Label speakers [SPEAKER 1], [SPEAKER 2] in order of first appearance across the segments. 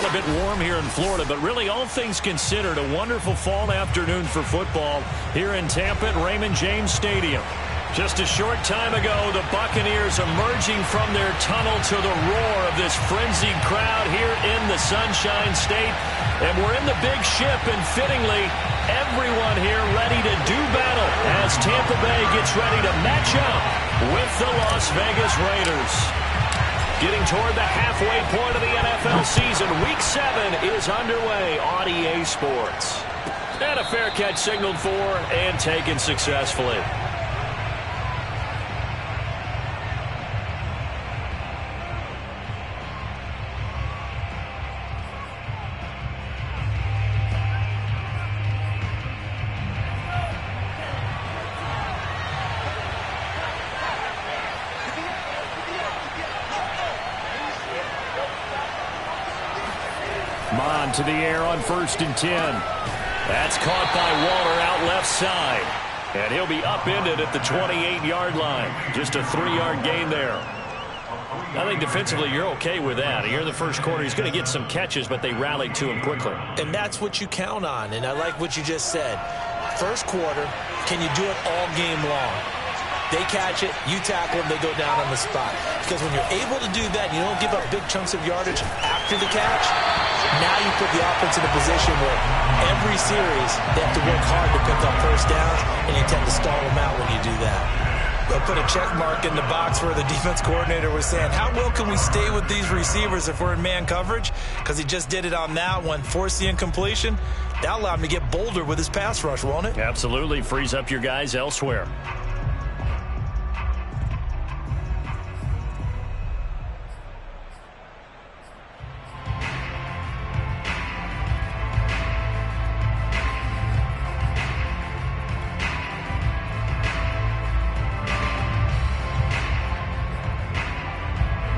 [SPEAKER 1] a bit warm here in Florida, but really all things considered, a wonderful fall afternoon for football here in Tampa at Raymond James Stadium. Just a short time ago, the Buccaneers emerging from their tunnel to the roar of this frenzied crowd here in the Sunshine State. And we're in the big ship, and fittingly, everyone here ready to do battle as Tampa Bay gets ready to match up with the Las Vegas Raiders. Getting toward the halfway point of the NFL season, Week 7 is underway on EA Sports. And a fair catch signaled for and taken successfully. Mon to the air on 1st and 10. That's caught by Waller out left side. And he'll be upended at the 28-yard line. Just a 3-yard gain there. I think defensively you're okay with that. Here in the first quarter, he's going to get some catches, but they rallied to him quickly.
[SPEAKER 2] And that's what you count on, and I like what you just said. First quarter, can you do it all game long? They catch it, you tackle them, they go down on the spot. Because when you're able to do that, you don't give up big chunks of yardage after the catch, now you put the offense in a position where every series they have to work hard to pick up first downs, and you tend to stall them out when you do that. We'll put a check mark in the box where the defense coordinator was saying, how well can we stay with these receivers if we're in man coverage? Because he just did it on that one, forced the incompletion. That allowed him to get bolder with his pass rush, won't it?
[SPEAKER 1] Absolutely. Frees up your guys elsewhere.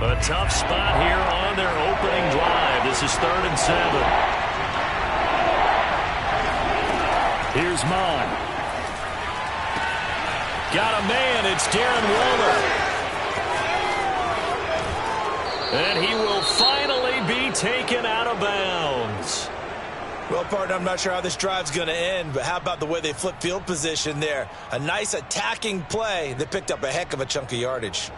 [SPEAKER 1] A tough spot here on their opening drive. This is 3rd and 7. Here's Mon. Got a man. It's Darren Waller. And he will finally be taken out of bounds.
[SPEAKER 2] Well, partner, I'm not sure how this drive's going to end, but how about the way they flip field position there? A nice attacking play. They picked up a heck of a chunk of yardage.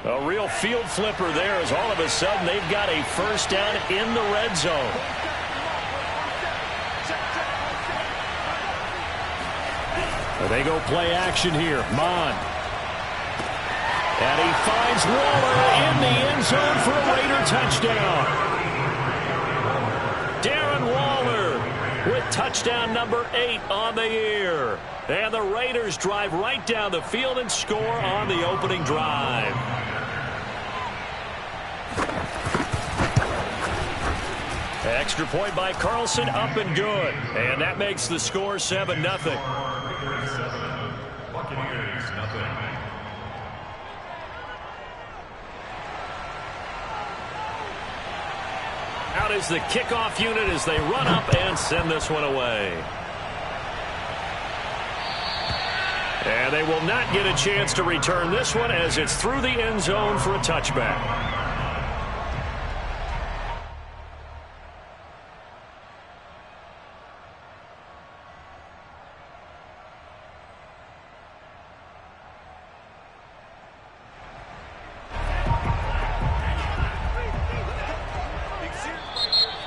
[SPEAKER 1] A real field flipper there as all of a sudden they've got a first down in the red zone. They go play action here. Mon. And he finds Waller in the end zone for a Raider touchdown. Darren Waller with touchdown number 8 on the year. And the Raiders drive right down the field and score on the opening drive. Extra point by Carlson, up and good. And that makes the score 7-0.
[SPEAKER 3] Buccaneers, nothing.
[SPEAKER 1] Out is the kickoff unit as they run up and send this one away. And they will not get a chance to return this one as it's through the end zone for a touchback.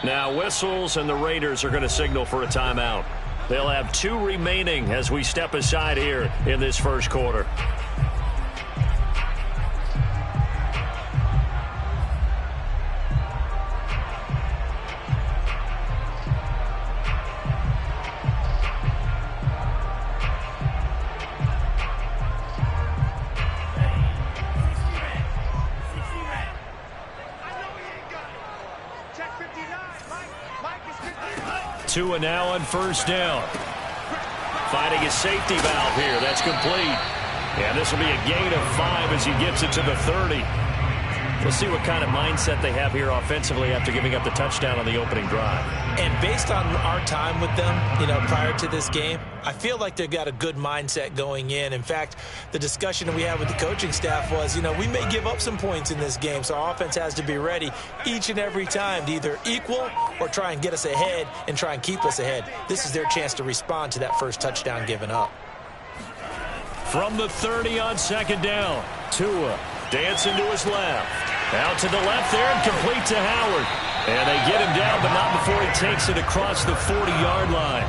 [SPEAKER 1] Now whistles, and the Raiders are going to signal for a timeout. They'll have 2 remaining as we step aside here in this first quarter. Tua now on first down. Finding his safety valve here. That's complete. And this will be a gain of 5 as he gets it to the 30. We'll see what kind of mindset they have here offensively after giving up the touchdown on the opening drive.
[SPEAKER 2] And based on our time with them, prior to this game, I feel like they've got a good mindset going in. In fact, the discussion that we had with the coaching staff was, we may give up some points in this game, so our offense has to be ready each and every time to either equal or try and get us ahead and try and keep us ahead. This is their chance to respond to that first touchdown given up.
[SPEAKER 1] From the 30 on second down, Tua dancing to his left. Out to the left there and complete to Howard. And they get him down, but not before he takes it across the 40-yard line.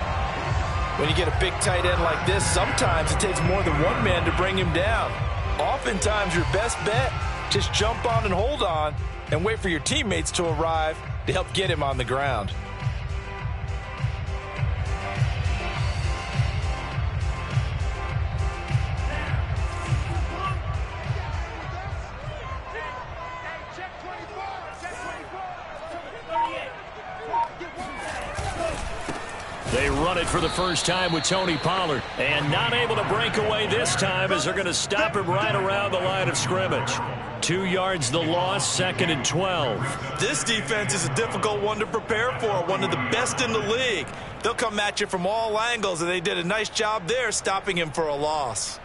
[SPEAKER 3] When you get a big tight end like this, sometimes it takes more than one man to bring him down. Oftentimes, your best bet, just jump on and hold on and wait for your teammates to arrive to help get him on the ground.
[SPEAKER 1] They run it for the first time with Tony Pollard. And not able to break away this time as they're going to stop him right around the line of scrimmage. 2 yards the loss, 2nd and 12.
[SPEAKER 3] This defense is a difficult one to prepare for, one of the best in the league. They'll come at you from all angles, and they did a nice job there stopping him for a loss.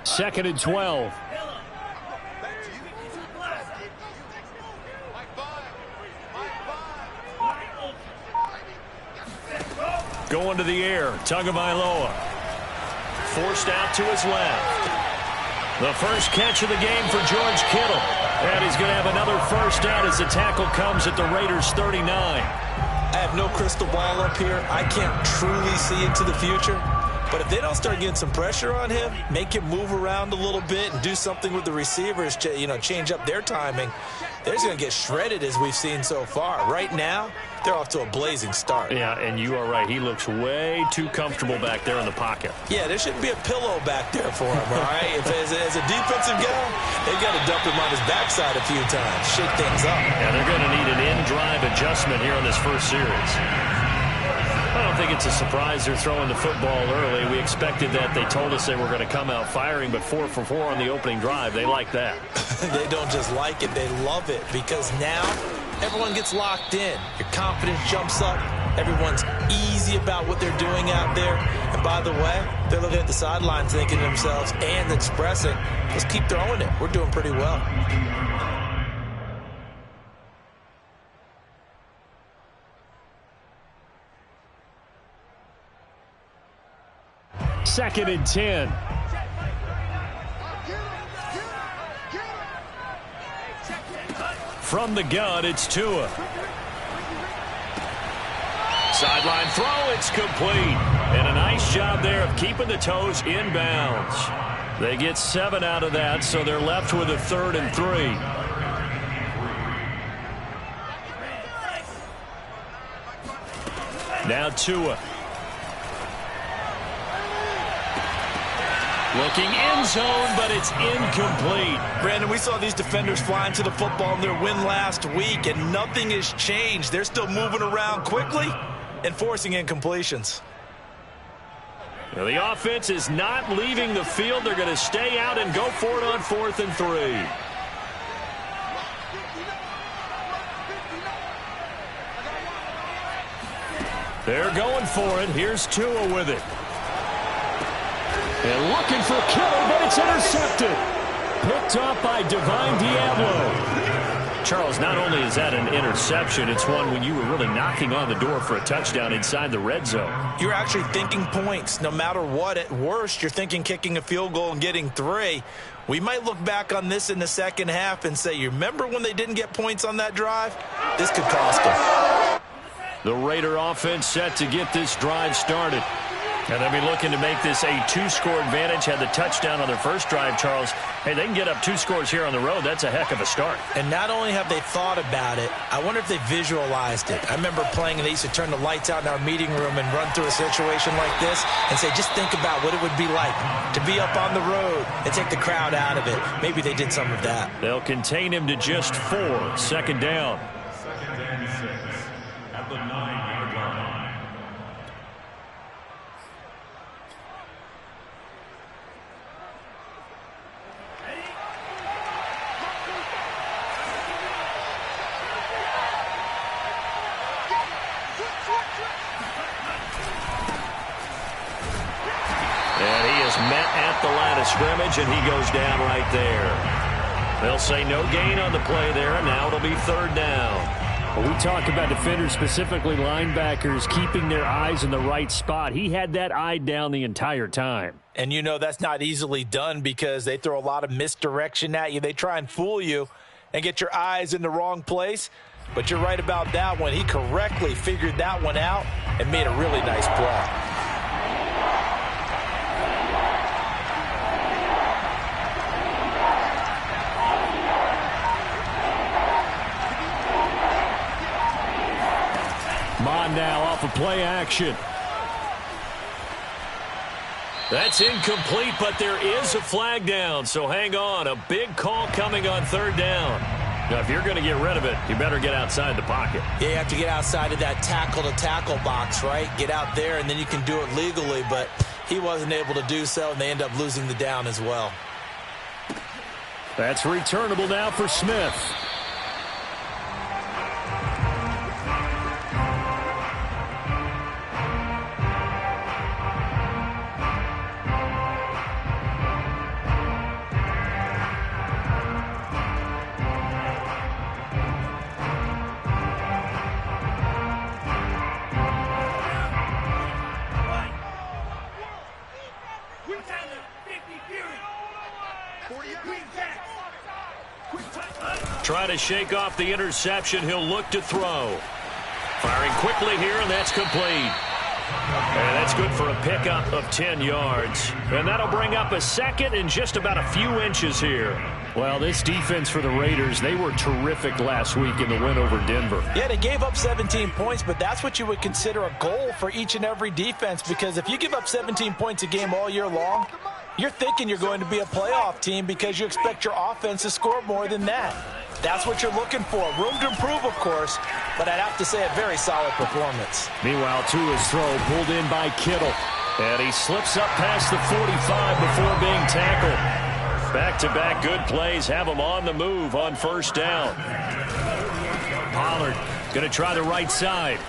[SPEAKER 1] Second and 12. Going to the air, Tagovailoa. Forced out to his left. The first catch of the game for George Kittle. And he's going to have another first down as the tackle comes at the Raiders' 39.
[SPEAKER 2] I have no crystal ball up here. I can't truly see into the future. But if they don't start getting some pressure on him, make him move around a little bit and do something with the receivers, change up their timing, they're just going to get shredded as we've seen so far. Right now, they're off to a blazing start.
[SPEAKER 1] Yeah, and you are right. He looks way too comfortable back there in the pocket.
[SPEAKER 2] Yeah, there shouldn't be a pillow back there for him, all right? As a defensive guy, they've got to dump him on his backside a few times, shake things up.
[SPEAKER 1] Yeah, they're going to need an in-drive adjustment here on this first series. I don't think it's a surprise they're throwing the football early. We expected that. They told us they were going to come out firing, but 4 for 4 on the opening drive. They like that.
[SPEAKER 2] They don't just like it, they love it, because now everyone gets locked in. Your confidence jumps up. Everyone's easy about what they're doing out there. And by the way, they're looking at the sidelines thinking to themselves and expressing, let's keep throwing it. We're doing pretty well.
[SPEAKER 1] Second and 10. From the gun, it's Tua. Sideline throw, it's complete. And a nice job there of keeping the toes inbounds. They get 7 out of that, so they're left with a 3rd and 3. Now Tua. Looking end zone, but it's incomplete.
[SPEAKER 3] Brandon, we saw these defenders flying to the football in their win last week, and nothing has changed. They're still moving around quickly and forcing incompletions.
[SPEAKER 1] Now, the offense is not leaving the field. They're going to stay out and go for it on 4th and 3. They're going for it. Here's Tua with it. And looking for Kittle, but it's intercepted. Picked up by Divine Diablo. Charles, not only is that an interception, it's one when you were really knocking on the door for a touchdown inside the red zone.
[SPEAKER 2] You're actually thinking points. No matter what, at worst, you're thinking kicking a field goal and getting 3. We might look back on this in the second half and say, you remember when they didn't get points on that drive? This could cost them.
[SPEAKER 1] The Raider offense set to get this drive started. And they'll be looking to make this a 2-score advantage. Had the touchdown on their first drive, Charles. Hey, they can get up 2 scores here on the road. That's a heck of a start.
[SPEAKER 2] And not only have they thought about it, I wonder if they visualized it. I remember playing, and they used to turn the lights out in our meeting room and run through a situation like this and say, just think about what it would be like to be up on the road and take the crowd out of it. Maybe they did some of that.
[SPEAKER 1] They'll contain him to just 4. Second down. is met at the line of scrimmage, and he goes down right there. They'll say no gain on the play there, and now it'll be third down.
[SPEAKER 4] Well, we talk about defenders, specifically linebackers, keeping their eyes in the right spot. He had that eye down the entire time.
[SPEAKER 2] And you know that's not easily done because they throw a lot of misdirection at you. They try and fool you and get your eyes in the wrong place. But you're right about that one. He correctly figured that one out and made a really nice play.
[SPEAKER 4] Mon now off of play action.
[SPEAKER 1] That's incomplete, but there is a flag down, so hang on. A big call coming on third down. Now, if you're going to get rid of it, you better get outside the pocket.
[SPEAKER 2] Yeah, you have to get outside of that tackle-to-tackle box, right? Get out there, and then you can do it legally, but he wasn't able to do so, and they end up losing the down as well.
[SPEAKER 4] That's returnable now for Smith.
[SPEAKER 1] Try to shake off the interception. He'll look to throw. Firing quickly here, and that's complete. And that's good for a pickup of 10 yards. And that'll bring up a second and just about a few inches here.
[SPEAKER 4] Well, this defense for the Raiders, they were terrific last week in the win over Denver.
[SPEAKER 2] Yeah, they gave up 17 points, but that's what you would consider a goal for each and every defense, because if you give up 17 points a game all year long, you're thinking you're going to be a playoff team because you expect your offense to score more than that. That's what you're looking for. Room to improve, of course, but I'd have to say a very solid performance.
[SPEAKER 4] Meanwhile, Tua's throw pulled in by Kittle.
[SPEAKER 1] And he slips up past the 45 before being tackled. Back-to-back good plays have him on the move on first down. Pollard going to try the right side.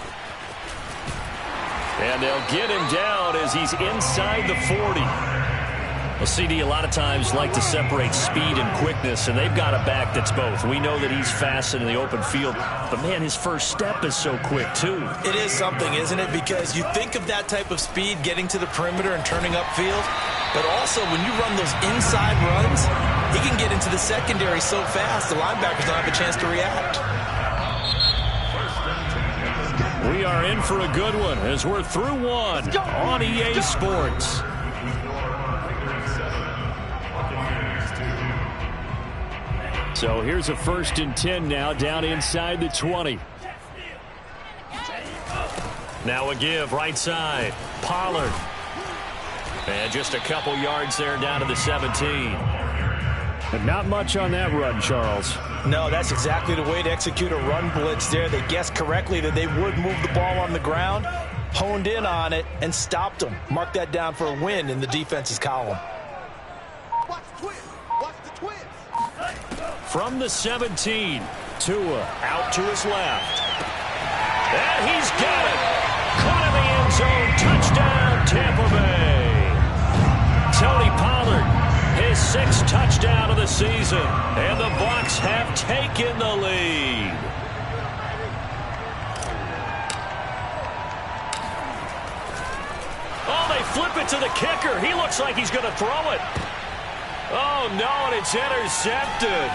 [SPEAKER 1] And they'll get him down as he's inside the 40. Well, CD, a lot of times like to separate speed and quickness, and they've got a back that's both. We know that he's fast in the open field, but, man, his first step is so quick, too.
[SPEAKER 2] It is something, isn't it? Because you think of that type of speed getting to the perimeter and turning upfield, but also when you run those inside runs, he can get into the secondary so fast the linebackers don't have a chance to react.
[SPEAKER 1] We are in for a good one as we're through one on EA Sports.
[SPEAKER 4] So here's a 1st and 10 now down inside the 20.
[SPEAKER 1] Now a give right side. Pollard. And just a couple yards there down to the 17.
[SPEAKER 4] But not much on that run, Charles.
[SPEAKER 2] No, that's exactly the way to execute a run blitz there. They guessed correctly that they would move the ball on the ground, honed in on it, and stopped them. Mark that down for a win in the defense's column.
[SPEAKER 1] From the 17, Tua out to his left. And he's got it. Caught in the end zone. Touchdown, Tampa Bay. Tony Pollard, his 6th touchdown of the season. And the Bucs have taken the lead. Oh, they flip it to the kicker. He looks like he's going to throw it. Oh, no, and it's intercepted.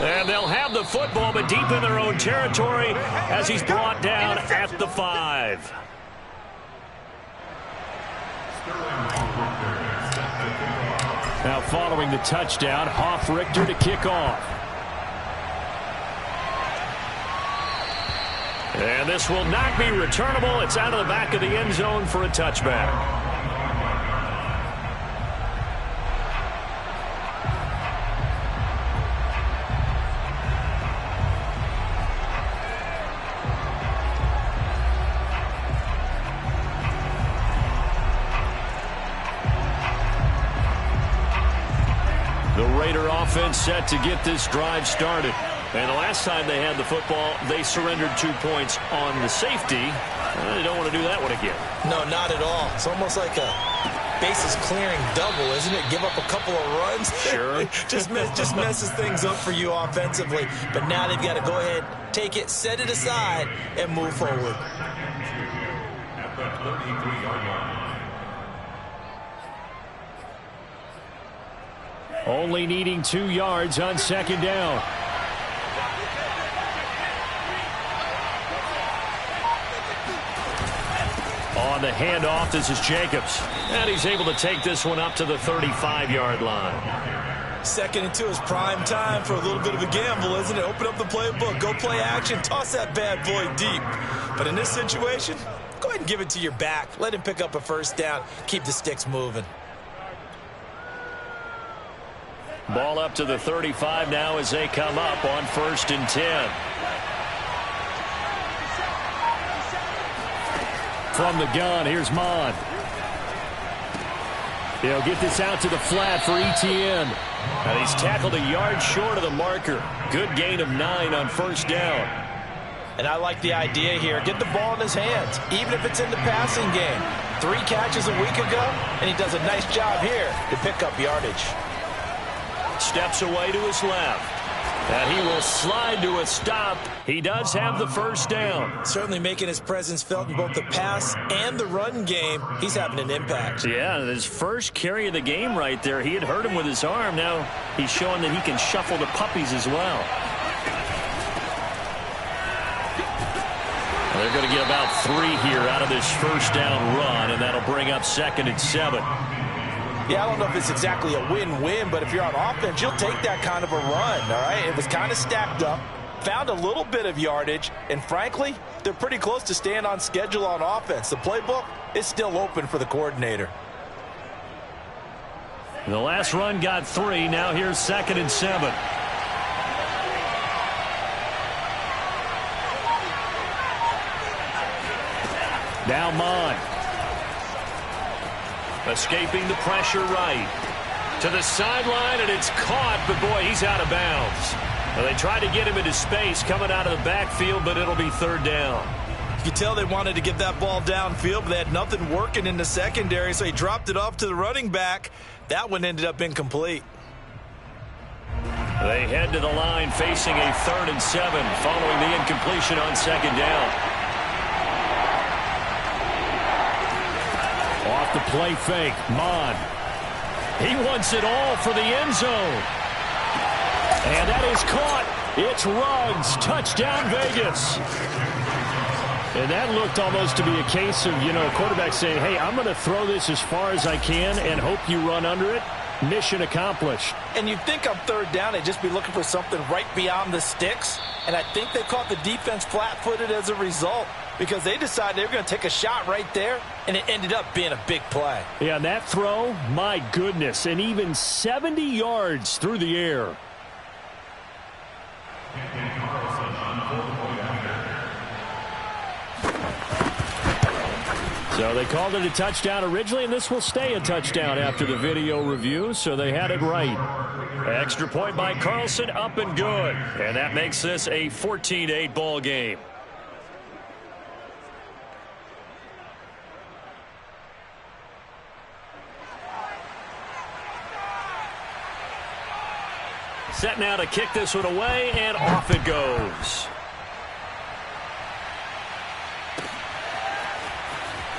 [SPEAKER 1] And they'll have the football, but deep in their own territory as he's brought down at the 5.
[SPEAKER 4] Now following the touchdown, Hoff-Richter to kick off.
[SPEAKER 1] And this will not be returnable. It's out of the back of the end zone for a touchback. Offense set to get this drive started. And the last time they had the football, they surrendered 2 points on the safety. Well, you don't want to do that one again.
[SPEAKER 2] No, not at all. It's almost like a bases clearing double, isn't it? Give up a couple of runs.
[SPEAKER 1] Sure.
[SPEAKER 2] just messes things up for you offensively. But now they've got to go ahead, take it, set it aside, and move forward.
[SPEAKER 5] At the 33-yard line.
[SPEAKER 4] Only needing 2 yards on second down. On the handoff, this is Jacobs.
[SPEAKER 1] And he's able to take this one up to the 35-yard line.
[SPEAKER 2] 2nd and 2 is prime time for a little bit of a gamble, isn't it? Open up the playbook, go play action, toss that bad boy deep. But in this situation, go ahead and give it to your back. Let him pick up a first down. Keep the sticks moving.
[SPEAKER 1] Ball up to the 35 now as they come up on 1st and 10.
[SPEAKER 4] From the gun, here's Mon. They'll get this out to the flat for Etienne.
[SPEAKER 1] And he's tackled a yard short of the marker. Good gain of 9 on 1st down.
[SPEAKER 2] And I like the idea here. Get the ball in his hands, even if it's in the passing game. 3 catches a week ago, and he does a nice job here to pick up yardage.
[SPEAKER 1] Steps away to his left. And he will slide to a stop. He does have the first down.
[SPEAKER 2] Certainly making his presence felt in both the pass and the run game. He's having an impact.
[SPEAKER 1] Yeah, his first carry of the game right there. He had hurt him with his arm. Now he's showing that he can shuffle the puppies as well. They're going to get about 3 here out of this first down run, and that'll bring up 2nd and 7.
[SPEAKER 2] Yeah, I don't know if it's exactly a win-win, but if you're on offense, you'll take that kind of a run, all right? It was kind of stacked up, found a little bit of yardage, and frankly, they're pretty close to staying on schedule on offense. The playbook is still open for the coordinator.
[SPEAKER 1] The last run got 3. Now here's 2nd and 7.
[SPEAKER 4] Now Mon.
[SPEAKER 1] Escaping the pressure right. To the sideline, and it's caught, but boy, he's out of bounds. Well, they tried to get him into space coming out of the backfield, but it'll be 3rd down.
[SPEAKER 2] You could tell they wanted to get that ball downfield, but they had nothing working in the secondary, so he dropped it off to the running back. That one ended up incomplete.
[SPEAKER 1] They head to the line facing a 3rd and 7 following the incompletion on 2nd down.
[SPEAKER 4] Off the play fake, Mon.
[SPEAKER 1] He wants it all for the end zone.
[SPEAKER 4] And that is caught. It's Ruggs. Touchdown, Vegas. And that looked almost to be a case of, a quarterback saying, hey, I'm going to throw this as far as I can and hope you run under it. Mission accomplished.
[SPEAKER 2] And you'd think on 3rd down, they'd just be looking for something right beyond the sticks. And I think they caught the defense flat-footed as a result because they decided they were going to take a shot right there, and it ended up being a big play.
[SPEAKER 4] Yeah, and that throw, my goodness, and even 70 yards through the air. So they called it a touchdown originally, and this will stay a touchdown after the video review, so they had it right.
[SPEAKER 1] Extra point by Carlson, up and good. And that makes this a 14-8 ball game. Set now to kick this one away, and off it goes.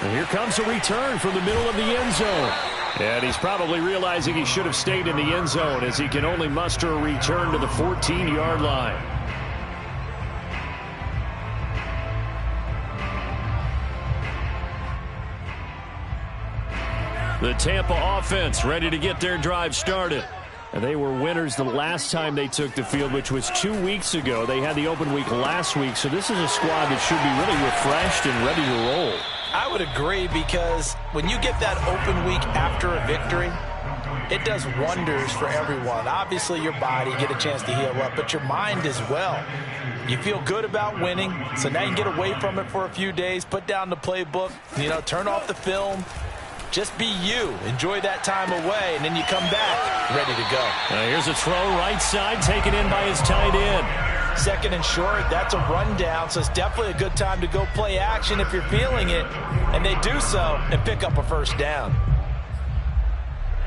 [SPEAKER 4] And here comes a return from the middle of the end zone. And he's probably realizing he should have stayed in the end zone as he can only muster a return to the 14-yard line.
[SPEAKER 1] The Tampa offense ready to get their drive started.
[SPEAKER 4] And they were winners the last time they took the field, which was 2 weeks ago. They had the open week last week, so this is a squad that should be really refreshed and ready to roll.
[SPEAKER 2] I would agree, because when you get that open week after a victory, it does wonders for everyone. Obviously, your body, get a chance to heal up, but your mind as well. You feel good about winning, so now you can get away from it for a few days, put down the playbook, turn off the film. Just be you. Enjoy that time away, and then you come back ready to go.
[SPEAKER 1] Here's a throw right side, taken in by his tight end.
[SPEAKER 2] Second and short, that's a rundown, so it's definitely a good time to go play action if you're feeling it. And they do so and pick up a first down.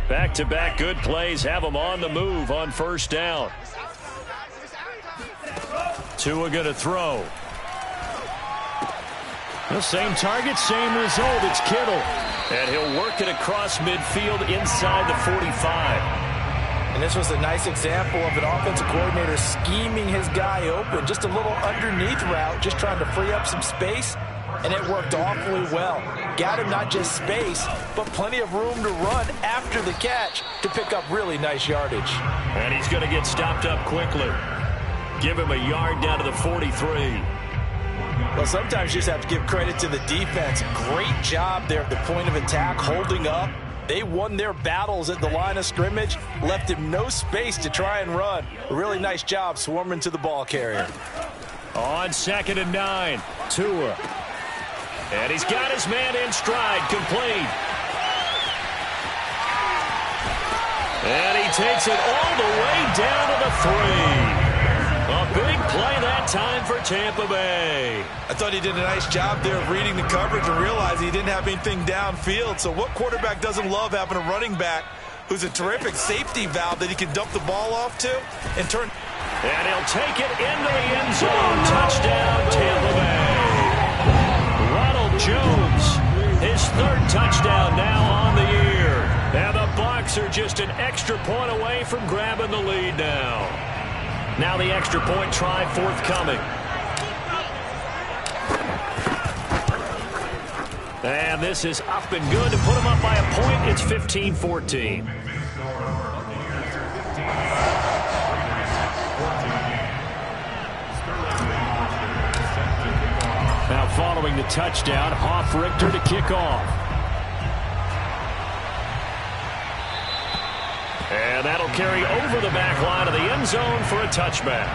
[SPEAKER 1] Back-to-back good plays have them on the move on first down. Tua going to throw. The same target, same result. It's Kittle. And he'll work it across midfield inside the 45.
[SPEAKER 2] And this was a nice example of an offensive coordinator scheming his guy open. Just a little underneath route, just trying to free up some space. And it worked awfully well. Got him not just space, but plenty of room to run after the catch to pick up really nice yardage.
[SPEAKER 1] And he's going to get stopped up quickly. Give him a yard down to the 43.
[SPEAKER 2] Well, sometimes you just have to give credit to the defense. Great job there at the point of attack, holding up. They won their battles at the line of scrimmage, left him no space to try and run. A really nice job swarming to the ball carrier.
[SPEAKER 1] On 2nd and 9, Tua. And he's got his man in stride, complete. And he takes it all the way down to the 3. A big play that time for Tampa Bay.
[SPEAKER 3] I thought he did a nice job there of reading the coverage and realizing he didn't have anything downfield. So what quarterback doesn't love having a running back who's a terrific safety valve that he can dump the ball off to and turn.
[SPEAKER 1] And he'll take it into the end zone. Touchdown, Tampa Bay. Ronald Jones, his 3rd touchdown now on the year. And the Bucs are just an extra point away from grabbing the lead now. Now the extra point try forthcoming. And this is up and good to put them up by a point. It's 15-14. Now following the touchdown, Hoff-Richter to kick off. And that'll carry over the back line of the end zone for a touchback.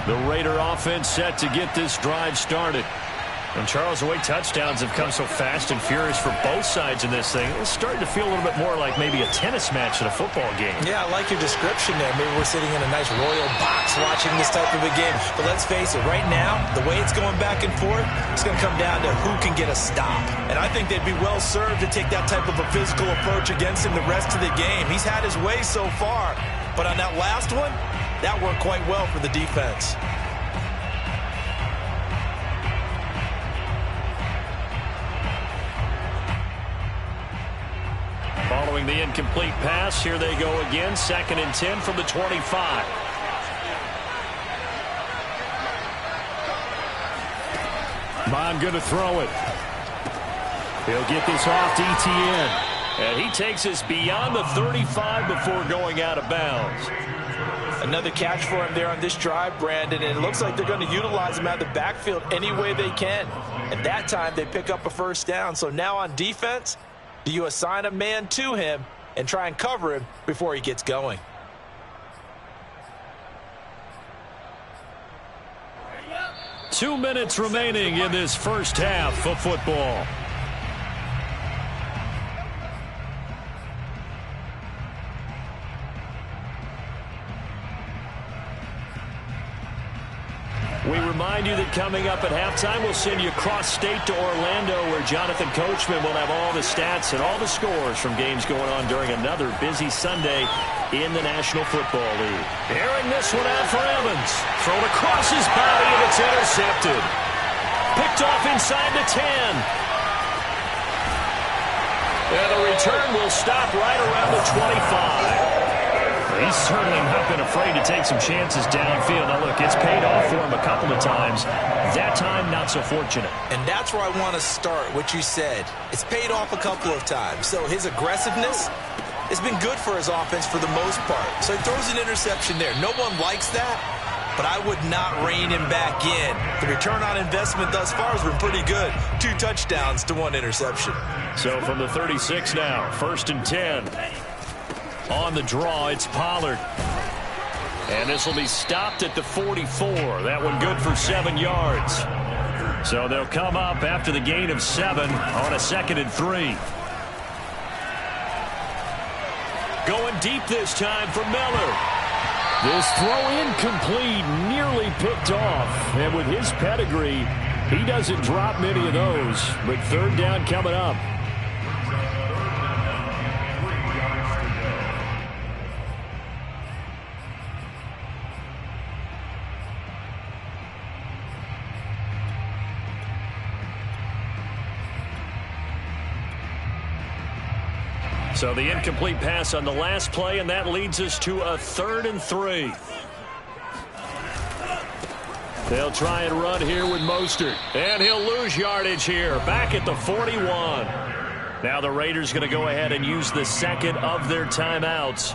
[SPEAKER 1] The Raider offense set to get this drive started. And Charles, the way touchdowns have come so fast and furious for both sides in this thing, it's starting to feel a little bit more like maybe a tennis match in a football game.
[SPEAKER 2] Yeah, I like your description there. Maybe we're sitting in a nice royal box watching this type of a game. But let's face it, right now, the way it's going back and forth, it's going to come down to who can get a stop.
[SPEAKER 3] And I think they'd be well served to take that type of a physical approach against him the rest of the game. He's had his way so far. But on that last one, that worked quite well for the defense.
[SPEAKER 1] Following the incomplete pass, here they go again. 2nd and 10 from the 25. Bond going to throw it. He'll get this off to ETN. And he takes us beyond the 35 before going out of bounds.
[SPEAKER 2] Another catch for him there on this drive, Brandon, and it looks like they're going to utilize him out of the backfield any way they can. At that time, they pick up a first down. So now on defense, do you assign a man to him and try and cover him before he gets going?
[SPEAKER 1] Two minutes remaining in this first half of football. We remind you that coming up at halftime, we'll send you across state to Orlando, where Jonathan Coachman will have all the stats and all the scores from games going on during another busy Sunday in the National Football League. Airing this one out for Evans. Thrown across his body, and it's intercepted. Picked off inside the 10. And the return will stop right around the 25. He's certainly not been afraid to take some chances downfield. Now, look, it's paid off for him a couple of times. That time, not so fortunate.
[SPEAKER 2] And that's where I want to start, what you said. It's paid off a couple of times. So his aggressiveness has been good for his offense for the most part. So he throws an interception there. No one likes that, but I would not rein him back in. The return on investment thus far has been pretty good. 2 touchdowns to 1 interception.
[SPEAKER 1] So from the 36 now, 1st and 10. On the draw, it's Pollard. And this will be stopped at the 44. That one good for 7 yards. So they'll come up after the gain of 7 on a 2nd and 3. Going deep this time for Miller.
[SPEAKER 4] This throw incomplete, nearly picked off. And with his pedigree, he doesn't drop many of those. But 3rd down coming up.
[SPEAKER 1] So the incomplete pass on the last play, and that leads us to a 3rd and 3. They'll try and run here with Mostert. And he'll lose yardage here, back at the 41. Now the Raiders going to go ahead and use the 2nd of their timeouts,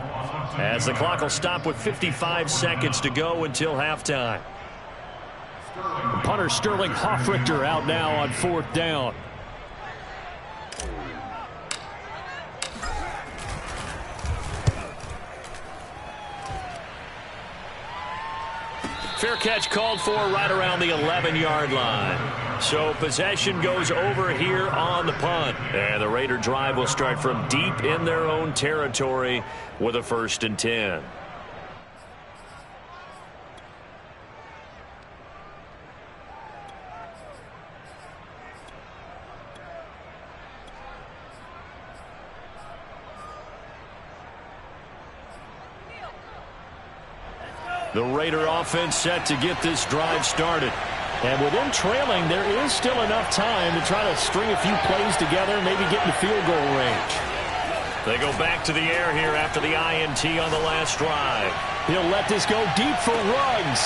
[SPEAKER 1] as the clock will stop with 55 seconds to go until halftime.
[SPEAKER 4] Punter Sterling Hoffrichter out now on 4th down.
[SPEAKER 1] Fair catch called for right around the 11-yard line. So possession goes over here on the punt. And the Raider drive will start from deep in their own territory with a 1st and 10. The Raider offense set to get this drive started.
[SPEAKER 4] And with them trailing, there is still enough time to try to string a few plays together and maybe get in the field goal range.
[SPEAKER 1] They go back to the air here after the INT on the last drive.
[SPEAKER 4] He'll let this go deep for Ruggs.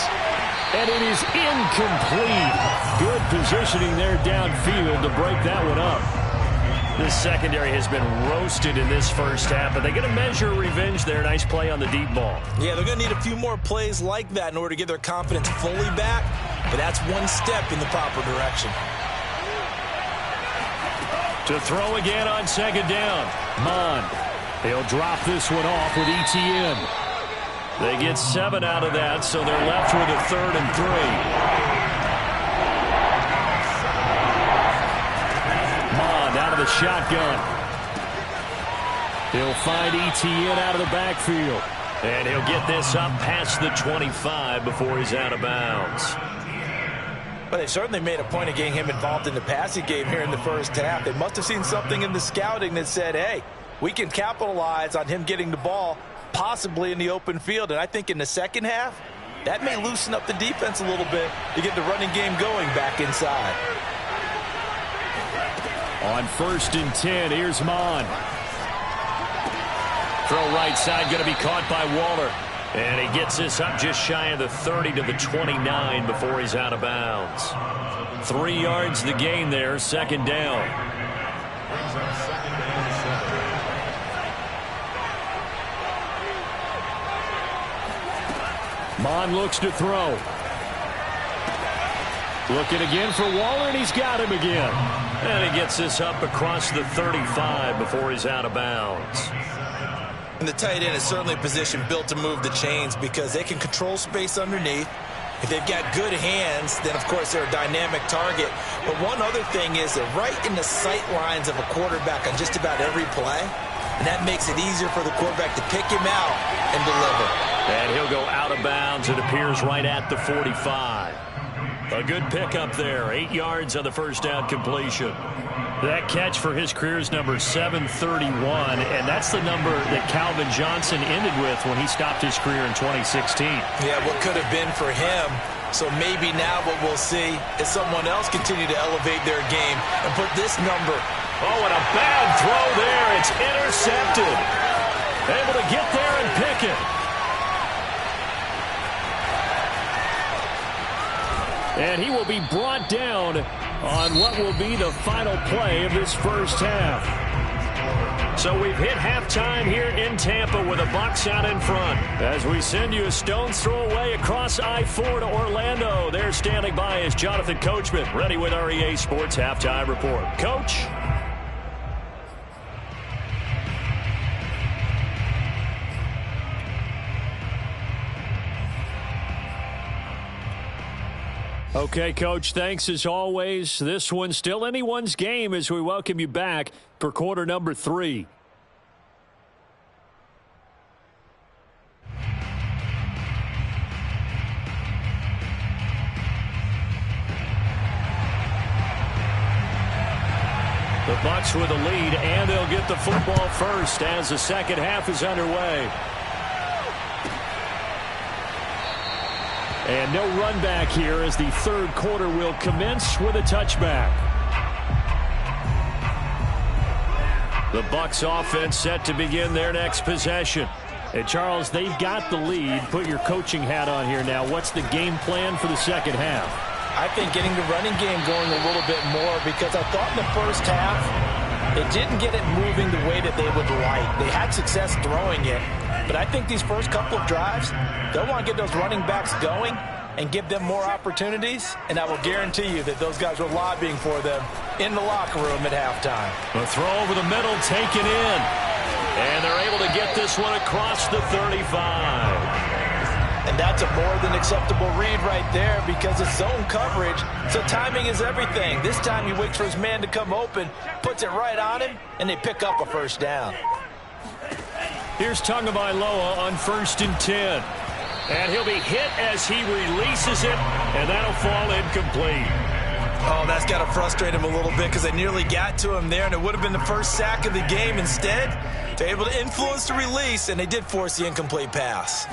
[SPEAKER 4] And it is incomplete. Good positioning there downfield to break that one up.
[SPEAKER 1] This secondary has been roasted in this first half, but they get a measure of revenge there. Nice play on the deep ball.
[SPEAKER 2] Yeah, they're going to need a few more plays like that in order to get their confidence fully back, but that's one step in the proper direction.
[SPEAKER 1] To throw again on 2nd down.
[SPEAKER 4] Mon. He'll drop this one off with ETN.
[SPEAKER 1] They get 7 out of that, so they're left with a 3rd and 3.
[SPEAKER 4] Out of the shotgun. He'll find ETN out of the backfield.
[SPEAKER 1] And he'll get this up past the 25 before he's out of bounds.
[SPEAKER 2] But they certainly made a point of getting him involved in the passing game here in the first half. They must have seen something in the scouting that said, hey, we can capitalize on him getting the ball, possibly in the open field. And I think in the second half, that may loosen up the defense a little bit to get the running game going back inside.
[SPEAKER 4] On 1st and 10, here's Mon.
[SPEAKER 1] Throw right side, going to be caught by Waller. And he gets this up just shy of the 30 to the 29 before he's out of bounds. 3 yards the gain there, 2nd down.
[SPEAKER 4] Mon looks to throw. Looking again for Waller, and he's got him again.
[SPEAKER 1] And he gets this up across the 35 before he's out of bounds.
[SPEAKER 2] And the tight end is certainly a position built to move the chains because they can control space underneath. If they've got good hands, then, of course, they're a dynamic target. But one other thing is they're right in the sight lines of a quarterback on just about every play. And that makes it easier for the quarterback to pick him out and deliver.
[SPEAKER 1] And he'll go out of bounds. It appears right at the 45. A good pickup there. 8 yards on the first down completion. That catch for his career is number 731, and that's the number that Calvin Johnson ended with when he stopped his career in 2016.
[SPEAKER 2] Yeah, what could have been for him. So maybe now what we'll see is someone else continue to elevate their game and put this number.
[SPEAKER 1] Oh, and a bad throw there. It's intercepted. Able to get there and pick it.
[SPEAKER 4] And he will be brought down on what will be the final play of this first half.
[SPEAKER 1] So we've hit halftime here in Tampa with a Bucs out in front. As we send you a stone's throw away across I-4 to Orlando. There standing by is Jonathan Coachman, ready with our EA Sports Halftime Report. Coach? Okay, Coach, thanks as always. This one's still anyone's game as we welcome you back for quarter number 3. The Bucs with the lead, and they'll get the football first as the second half is underway. And no run back here as the third quarter will commence with a touchback. The Bucs offense set to begin their next possession. And Charles, they've got the lead. Put your coaching hat on here now. What's the game plan for the second half?
[SPEAKER 3] I think getting the running game going a little bit more, because I thought in the first half they didn't get it moving the way that they would like. They had success throwing it, but I think these first couple of drives, they'll want to get those running backs going and give them more opportunities, and I will guarantee you that those guys were lobbying for them in the locker room at halftime.
[SPEAKER 1] The throw over the middle taken in, and they're able to get this one across the 35.
[SPEAKER 3] And that's a more than acceptable read right there, because it's zone coverage, so timing is everything. This time he waits for his man to come open, puts it right on him, and they pick up a first down.
[SPEAKER 1] Here's Tagovailoa on 1st and 10. And he'll be hit as he releases it, and that'll fall incomplete.
[SPEAKER 3] Oh, that's got to frustrate him a little bit, because they nearly got to him there, and it would have been the first sack of the game. Instead, they're able to influence the release, and they did force the incomplete pass.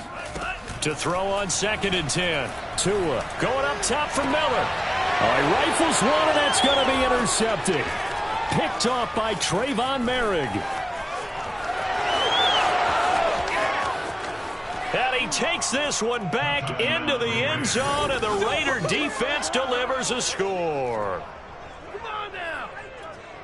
[SPEAKER 1] To throw on 2nd and 10. Tua going up top for Miller. All right, rifles one, and that's going to be intercepted. Picked off by Trayvon Merrick. And he takes this one back into the end zone, and the Raider defense delivers a score.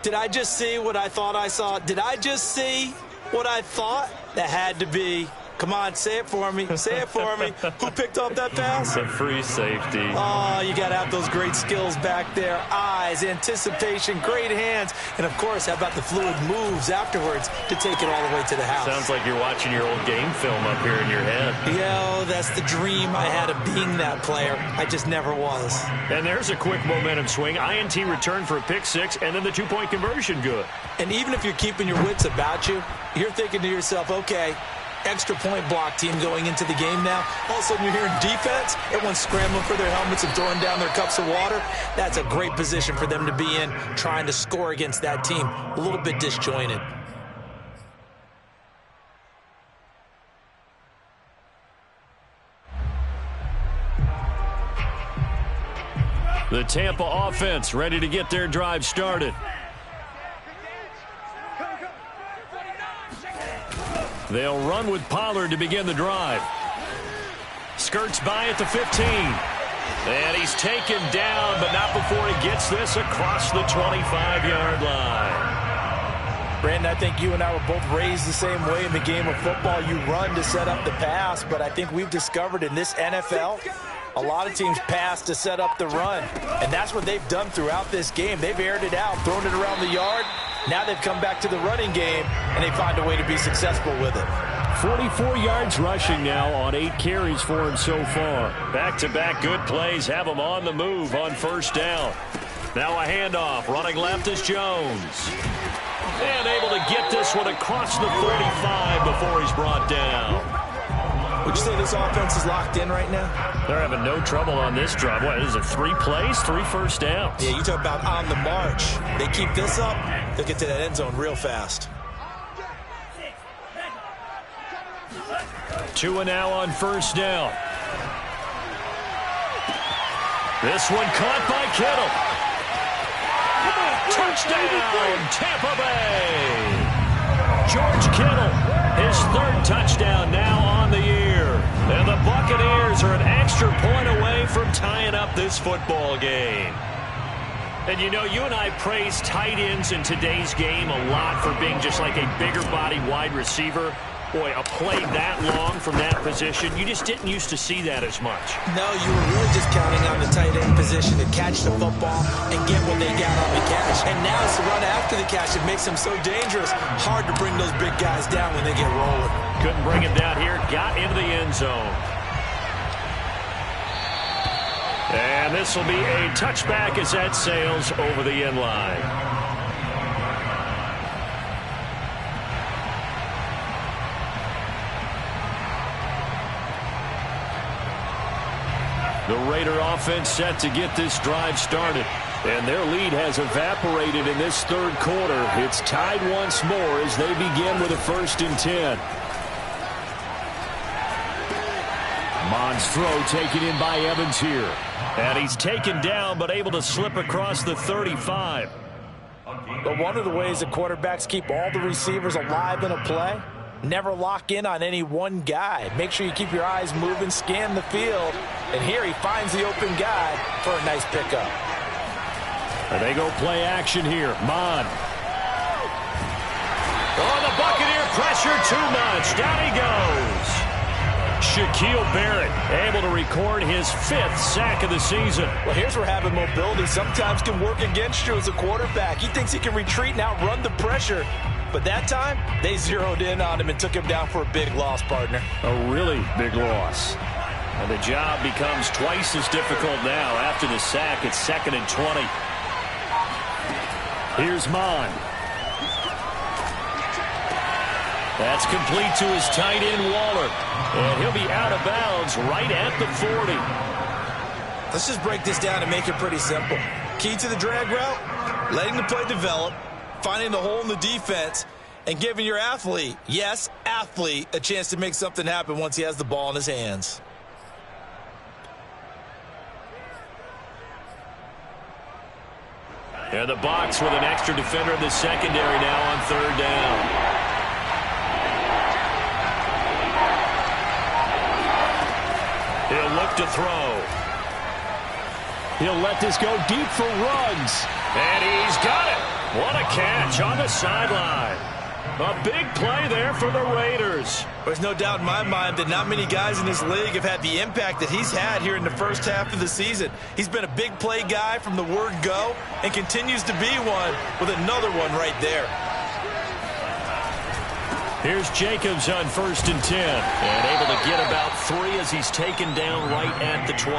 [SPEAKER 2] Did I just see what I thought I saw? Did I just see what I thought? That had to be. Come on, say it for me. Say it for me. Who picked up that pass?
[SPEAKER 1] A free safety.
[SPEAKER 2] Oh, you got to have those great skills back there. Eyes, anticipation, great hands. And, of course, how about the fluid moves afterwards to take it all the way to the house?
[SPEAKER 1] Sounds like you're watching your old game film up here in your head.
[SPEAKER 2] Yo, that's the dream I had of being that player. I just never was.
[SPEAKER 1] And there's a quick momentum swing. INT return for a pick six, and then the two-point conversion good.
[SPEAKER 2] And even if you're keeping your wits about you, you're thinking to yourself, okay, extra point block team going into the game now. All of a sudden you're hearing defense. Everyone's scrambling for their helmets and throwing down their cups of water. That's a great position for them to be in, trying to score against that team. A little bit disjointed.
[SPEAKER 1] The Tampa offense ready to get their drive started. They'll run with Pollard to begin the drive. Skirts by at the 15. And he's taken down, but not before he gets this across the 25-yard line.
[SPEAKER 3] Brandon, I think you and I were both raised the same way in the game of football. You run to set up the pass, but I think we've discovered in this NFL, a lot of teams pass to set up the run. And that's what they've done throughout this game. They've aired it out, thrown it around the yard. Now they've come back to the running game, and they find a way to be successful with it.
[SPEAKER 1] 44 yards rushing now on 8 carries for him so far. Back-to-back good plays have him on the move on first down. Now a handoff. Running left is Jones. And able to get this one across the 45 before he's brought down.
[SPEAKER 2] Would you say this offense is locked in right now?
[SPEAKER 1] They're having no trouble on this drive. What is it, 3 plays, 3 first downs?
[SPEAKER 2] Yeah, you talk about on the march. They keep this up, they'll get to that end zone real fast.
[SPEAKER 1] Tua now on first down. This one caught by Kittle. Touchdown, Tampa Bay. George Kittle, his 3rd touchdown now on the year. And the Buccaneers are an extra point away from tying up this football game. And you know, you and I praise tight ends in today's game a lot for being just like a bigger body wide receiver. Boy, a play that long from that position, you just didn't used to see that as much.
[SPEAKER 2] No, you were really just counting on the tight end position to catch the football and get what they got on the catch. And now it's the run after the catch that makes them so dangerous. Hard to bring those big guys down when they get rolling.
[SPEAKER 1] Couldn't bring him down here, got into the end zone. And this will be a touchback as that sails over the end line. The Raider offense set to get this drive started. And their lead has evaporated in this third quarter. It's tied once more as they begin with a 1st and 10. Mond's throw taken in by Evans here. And he's taken down but able to slip across the 35.
[SPEAKER 2] But one of the ways that quarterbacks keep all the receivers alive in a play, never lock in on any one guy. Make sure you keep your eyes moving, scan the field. And here he finds the open guy for a nice pickup.
[SPEAKER 1] And they go play action here. Mond. Oh, the Buccaneer pressure too much. Down he goes. Shaquille Barrett able to record his 5th sack of the season.
[SPEAKER 2] Well, here's where having mobility sometimes can work against you as a quarterback. He thinks he can retreat and outrun the pressure. But that time, they zeroed in on him and took him down for a big loss, partner.
[SPEAKER 1] A really big loss. And the job becomes twice as difficult now after the sack. It's 2nd and 20. Here's Mond. That's complete to his tight end, Waller. And he'll be out of bounds right at the 40.
[SPEAKER 2] Let's just break this down and make it pretty simple. Key to the drag route, letting the play develop, finding the hole in the defense, and giving your athlete, yes, athlete, a chance to make something happen once he has the ball in his hands.
[SPEAKER 1] And the box with an extra defender in the secondary now on 3rd down. He'll look to throw.
[SPEAKER 4] He'll let this go deep for Ruggs.
[SPEAKER 1] And he's got it. What a catch on the sideline. A big play there for the Raiders.
[SPEAKER 2] There's no doubt in my mind that not many guys in this league have had the impact that he's had here in the first half of the season. He's been a big play guy from the word go and continues to be one with another one right there.
[SPEAKER 1] Here's Jacobs on 1st and 10. And able to get about 3 as he's taken down right at the 20.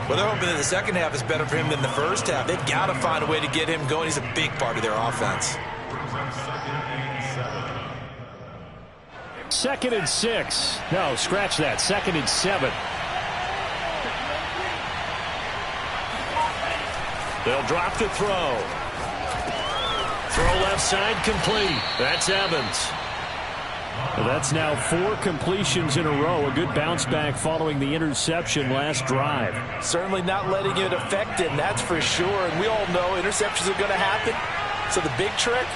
[SPEAKER 2] Well, they're hoping that the second half is better for him than the first half. They've got to find a way to get him going. He's a big part of their offense.
[SPEAKER 4] 2nd and 6. No, scratch that. 2nd and 7.
[SPEAKER 1] They'll drop the throw. Throw left side complete. That's Evans.
[SPEAKER 4] Well, that's now 4 completions in a row. A good bounce back following the interception last drive.
[SPEAKER 2] Certainly not letting it affect him, that's for sure. And we all know interceptions are going to happen. So the big trick,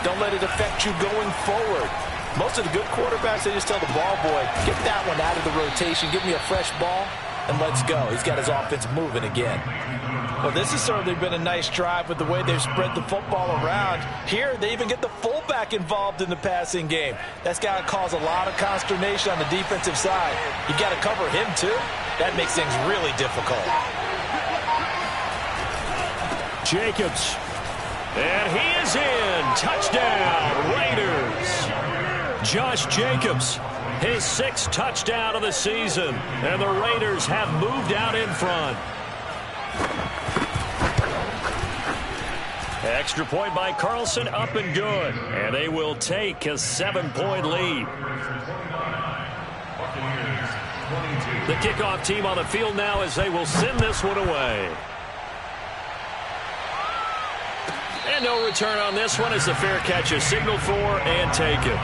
[SPEAKER 2] don't let it affect you going forward. Most of the good quarterbacks, they just tell the ball boy, get that one out of the rotation, give me a fresh ball, and let's go. He's got his offense moving again. Well, this has certainly been a nice drive with the way they've spread the football around. Here, they even get the fullback involved in the passing game. That's got to cause a lot of consternation on the defensive side. You got to cover him, too. That makes things really difficult.
[SPEAKER 4] Jacobs.
[SPEAKER 1] And he is in. Touchdown, Raiders. Josh Jacobs, his 6th touchdown of the season. And the Raiders have moved out in front. Extra point by Carlson, up and good. And they will take a 7-point lead. The kickoff team on the field now as they will send this one away. And no return on this one as the fair catch is signaled for and taken.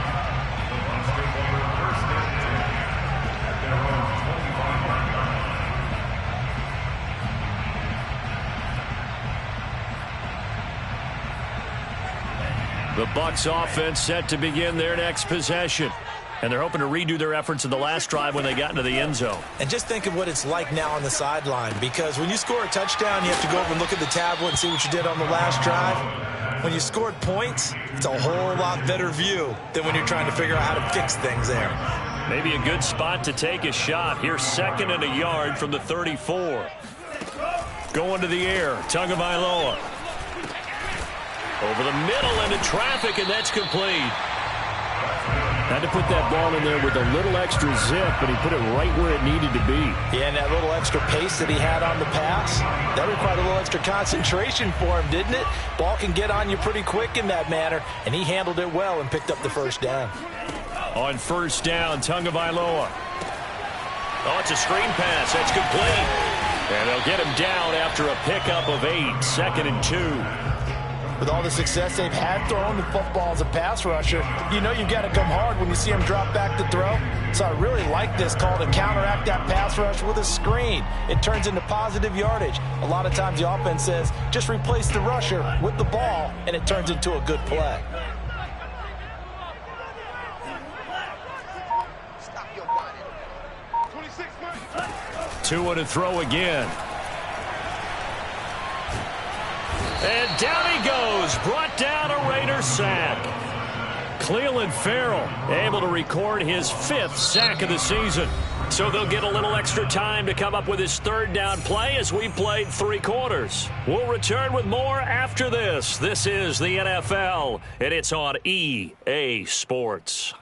[SPEAKER 1] The Bucs offense set to begin their next possession. And they're hoping to redo their efforts in the last drive when they got into the end zone.
[SPEAKER 2] And just think of what it's like now on the sideline, because when you score a touchdown, you have to go over and look at the tablet and see what you did on the last drive. When you scored points, it's a whole lot better view than when you're trying to figure out how to fix things there.
[SPEAKER 1] Maybe a good spot to take a shot. Here's 2nd and a yard from the 34. Going to the air, Tagovailoa. Over the middle into traffic, and that's complete.
[SPEAKER 4] Had to put that ball in there with a little extra zip, but he put it right where it needed to be.
[SPEAKER 2] Yeah, and that little extra pace that he had on the pass, that required a little extra concentration for him, didn't it? Ball can get on you pretty quick in that manner, and he handled it well and picked up the first down.
[SPEAKER 1] On first down, Tagovailoa. Oh, it's a screen pass. That's complete. And they'll get him down after a pickup of 8, 2nd and 2.
[SPEAKER 2] With all the success they've had throwing the football as a pass rusher, you know you've got to come hard when you see him drop back to throw. So I really like this call to counteract that pass rush with a screen. It turns into positive yardage. A lot of times the offense says, just replace the rusher with the ball, and it turns into a good play.
[SPEAKER 1] Tua to throw again. And down he goes. Brought down a Raider sack. Clelin Ferrell able to record his 5th sack of the season. So they'll get a little extra time to come up with his 3rd down play as we played 3 quarters. We'll return with more after this. This is the NFL, and it's on EA Sports.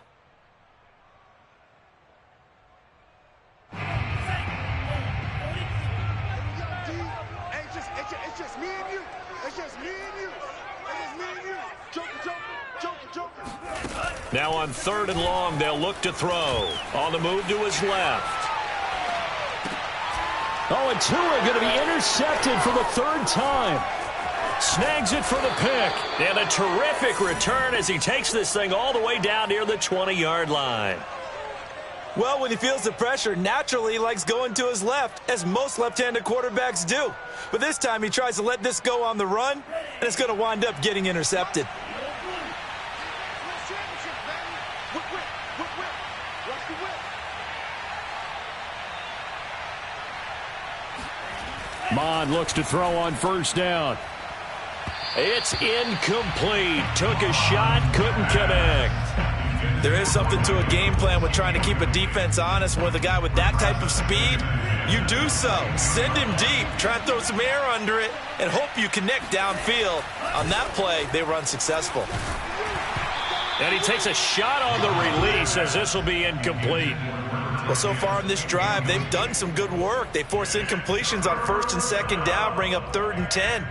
[SPEAKER 1] Now on 3rd and long, they'll look to throw. On the move to his left.
[SPEAKER 4] Oh, and Tua going to be intercepted for the 3rd time.
[SPEAKER 1] Snags it for the pick. And a terrific return as he takes this thing all the way down near the 20-yard line.
[SPEAKER 3] Well, when he feels the pressure, naturally he likes going to his left, as most left-handed quarterbacks do. But this time he tries to let this go on the run, and it's going to wind up getting intercepted.
[SPEAKER 4] Mond looks to throw on first down.
[SPEAKER 1] It's incomplete. Took a shot, couldn't connect.
[SPEAKER 3] There is something to a game plan with trying to keep a defense honest with a guy with that type of speed. You do so. Send him deep. Try and throw some air under it and hope you connect downfield. On that play, they were unsuccessful.
[SPEAKER 1] And he takes a shot on the release as this will be incomplete.
[SPEAKER 3] Well, so far in this drive, they've done some good work. They force incompletions on 1st and 2nd down, bring up 3rd and 10.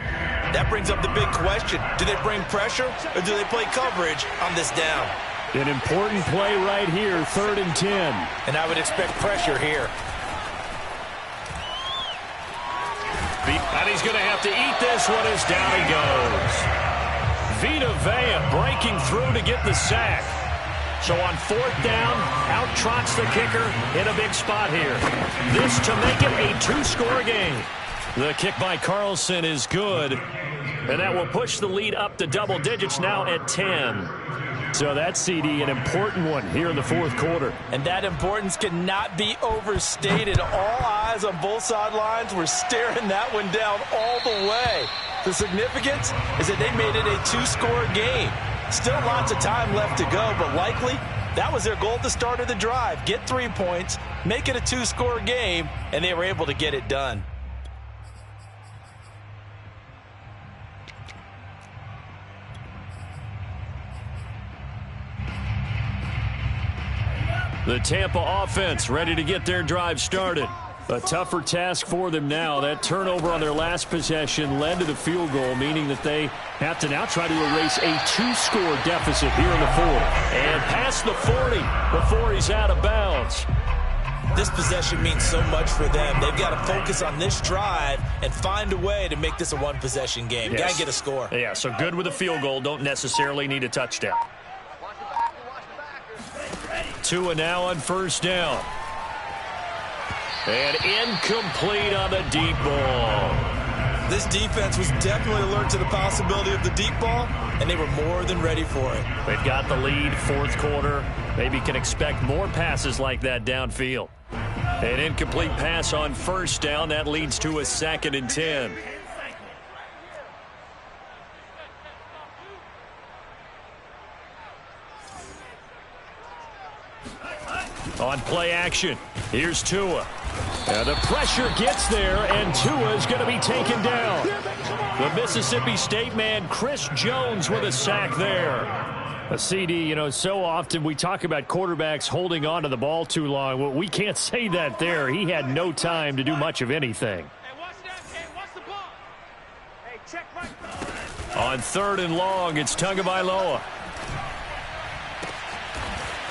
[SPEAKER 3] That brings up the big question. Do they bring pressure or do they play coverage on this down?
[SPEAKER 4] An important play right here, 3rd and 10.
[SPEAKER 3] And I would expect pressure here.
[SPEAKER 1] And he's going to have to eat this one as down he goes. Vita Vea breaking through to get the sack. So on 4th down, out trots the kicker in a big spot here. This to make it a 2-score game. The kick by Carlson is good. And that will push the lead up to double digits now at 10.
[SPEAKER 4] So that's, CD, an important one here in the 4th quarter.
[SPEAKER 2] And that importance cannot be overstated. All eyes on both sidelines were staring that one down all the way. The significance is that they made it a 2-score game. Still lots of time left to go, but likely that was their goal at the start of the drive. Get 3 points, make it a 2-score game, and they were able to get it done.
[SPEAKER 1] The Tampa offense ready to get their drive started. A tougher task for them now. That turnover on their last possession led to the field goal, meaning that they have to now try to erase a 2-score deficit here in the 4th. And past the 40 before he's out of bounds.
[SPEAKER 2] This possession means so much for them. They've got to focus on this drive and find a way to make this a 1-possession game.
[SPEAKER 1] Yes.
[SPEAKER 2] Got to get a score.
[SPEAKER 1] Yeah, so good with a field goal. Don't necessarily need a touchdown. Tua now on first down. And incomplete on the deep ball.
[SPEAKER 3] This defense was definitely alert to the possibility of the deep ball, and they were more than ready for it.
[SPEAKER 1] They've got the lead, 4th quarter. Maybe can expect more passes like that downfield. An incomplete pass on first down. That leads to a 2nd and 10. On play action, here's Tua. And the pressure gets there, and Tua is going to be taken down. The Mississippi State man, Chris Jones, with a sack there.
[SPEAKER 4] A CD, you know, so often we talk about quarterbacks holding on to the ball too long. Well, we can't say that there. He had no time to do much of anything. On 3rd and long, it's Tagovailoa.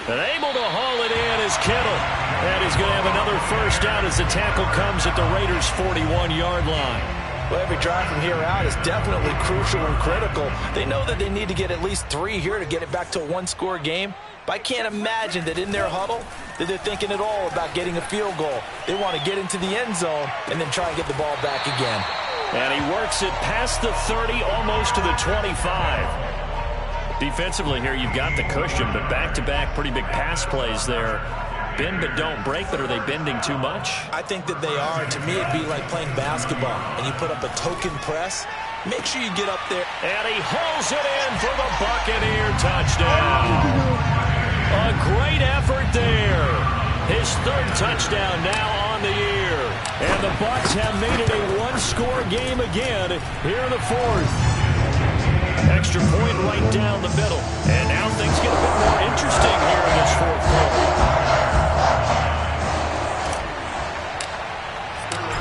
[SPEAKER 4] And able to haul it in is Kittle. And he's going to have another first down as the tackle comes at the Raiders' 41-yard line.
[SPEAKER 3] Well, every drive from here out is definitely crucial and critical. They know that they need to get at least 3 here to get it back to a one-score game. But I can't imagine that in their huddle that they're thinking at all about getting a field goal. They want to get into the end zone and then try and get the ball back again.
[SPEAKER 1] And he works it past the 30, almost to the 25. Defensively here, you've got the cushion, but back-to-back pretty big pass plays there. Bend but don't break, but are they bending too much?
[SPEAKER 2] I think that they are. To me, it'd be like playing basketball, and you put up a token press. Make sure you get up there.
[SPEAKER 1] And he hauls it in for the Buccaneer touchdown. A great effort there. His 3rd touchdown now on the year. And the Bucs have made it a one-score game again here in the 4th. Extra point right down the middle. And now things get a bit more interesting here in this 4th quarter.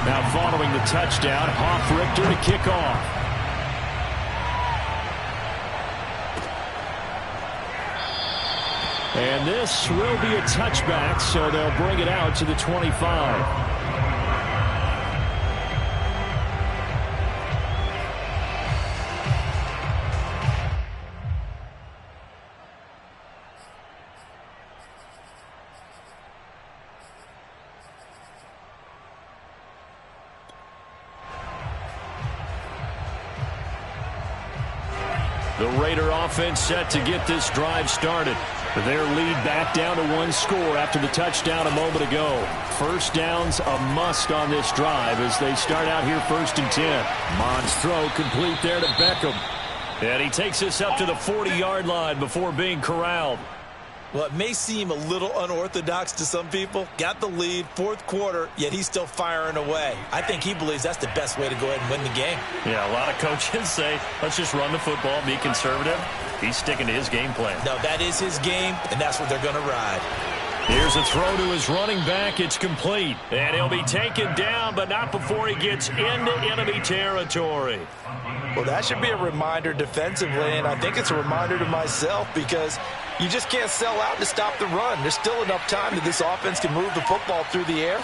[SPEAKER 4] Now following the touchdown, Richter to kick off. And this will be a touchback, so they'll bring it out to the 25. The Raider offense set to get this drive started. Their lead back down to 1 score after the touchdown a moment ago. First down's a must on this drive as they start out here 1st and 10. Mond's throw complete there to Beckham.
[SPEAKER 1] And he takes us up to the 40-yard line before being corralled.
[SPEAKER 2] Well, it may seem a little unorthodox to some people. Got the lead, 4th quarter, yet he's still firing away. I think he believes that's the best way to go ahead and win the game.
[SPEAKER 1] Yeah, a lot of coaches say, let's just run the football, be conservative. He's sticking to his game plan.
[SPEAKER 2] No, that is his game, and that's what they're going to ride.
[SPEAKER 1] Here's a throw to his running back. It's complete. And he'll be taken down, but not before he gets into enemy territory.
[SPEAKER 3] Well, that should be a reminder defensively, and I think it's a reminder to myself because you just can't sell out to stop the run. There's still enough time that this offense can move the football through the air,